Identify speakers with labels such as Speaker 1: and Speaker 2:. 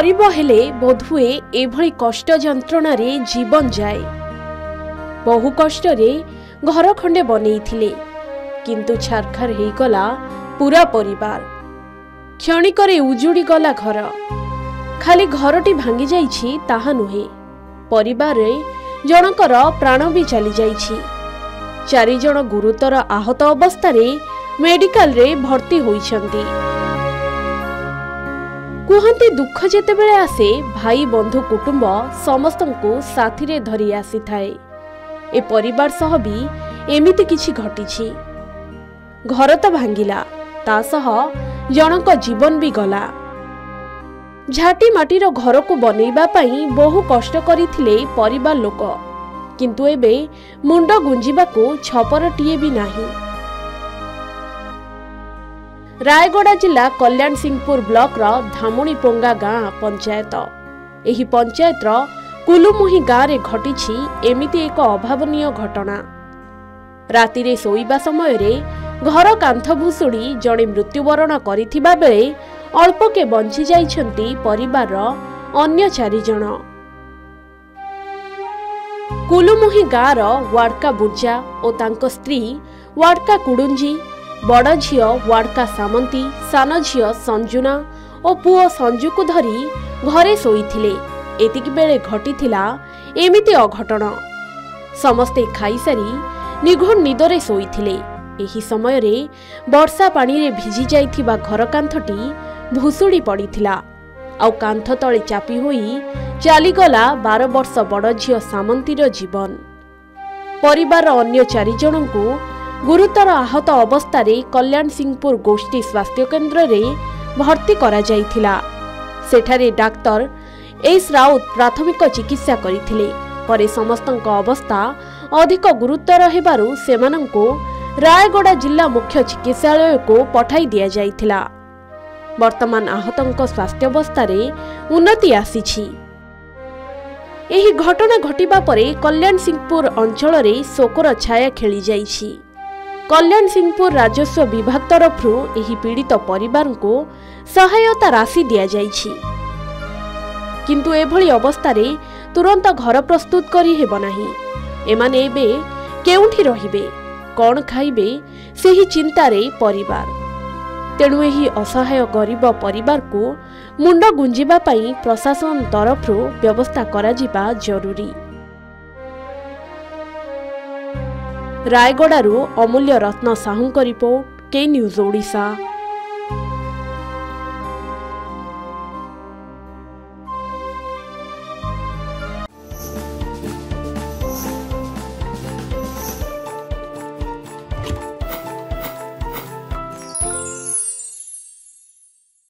Speaker 1: गरीब हेले बोधुए एभली कष्ट जंत्रणा रे जीवन जाए। बहु कष्ट रे घर खंडे बनईथिले किंतु छारखार हो गला पूरा परिवार। क्षणिकरे उजुड़ी गला घर। खाली घरटी भांगी जाइछि ताहा नुहे, परिवार रे जनकर प्राण भी चली जाइछि। 4 जन गुरुतर आहत अवस्था रे मेडिकल रे भर्ती होइछंती। कुहंती दुख जेते बेले आसे भाई बंधु कुटुंब समस्त को साथी रे धरी आसी थाए। ए परिवार सह भी एमिति किछि घटिछि। घर तो भांगिला, ता सह जनक जीवन भी गला। झाटी माटीर घर को बनैबा पई बहु कष्ट करिथिले परिवार लोक, किंतु एबे मुंड गुंजिबाको छपरटीए भी नाही। रायगड़ा जिला कल्याण सिंहपुर ब्लॉक रो धामुणी पोंगा गाँ पंचायत। एही पंचायत रो कुलुमुही गाँ रे घटिछि एमिति एक अभावनीय घटना। राति रे सोईबा समय रे घर कांथ भुसुड़ी जड़े मृत्युवरण करिथिबा बेले अल्पके बंची जाइछंती परिवार रो अन्य 4 जण। कुलुमुही गाँ रो वाड़का बुर्जा और तांको स्त्री वाड़का कुडुंजी, बड़ झियो वाड़का सामंती, सान झियो संजुना और पुओ संजू को धरी घरे सोईथिले। एतिक बेले घटिथिला एमिति अघटन। समस्ते खाईसारी निघुण निदरे सोईथिले। एही समय रे वर्षा पानी रे भिजी जाइथिबा घर कांथटी भुसुड़ी पड़िथिला। आउ कांथ तळे चापी होई चालीगला 12 वर्ष बड़ झियो सामंतीर जीवन। परिवार अन्य 4 जनଙ୍କୁ गुरुतर आहत अवस्था रे कल्याण सिंहपुर गोष्ठी स्वास्थ्य केन्द्र रे भर्ती करा जाइथिला। सेठारे डाक्टर एस राउत प्राथमिक चिकित्सा करिथिले। परे समस्तक अवस्था अधिक गुरुतर हेबारु सेमानंको रायगड़ा जिला मुख्य चिकित्सालय को पठाई दिया जाइथिला। वर्तमान आहतंक स्वास्थ्यावस्था रे उन्नति आसीछि। एही घटना घटिबा परे कल्याण सिंहपुर अंचल रे शोकर छाया खेली जाइछि। कल्याण सिंहपुर राजस्व विभाग तरफरु एही पीड़ित परिवार को सहायता राशि दिया जाइछि, किंतु एभली अवस्था रे तुरंत घर प्रस्तुत करी हेब नाही। एमाने एबे केउठी रहिबे, कौन खाइबे, सेही चिंतारे परिवार। तेणु एही असहाय गरीब परिवार को मुंड गुंजिबा पई प्रशासन तरफरु व्यवस्था करा जिबा जरूरी। रायगड़ारू अमूल्य रत्न साहूंक रिपोर्ट, के न्यूज ओडिशा।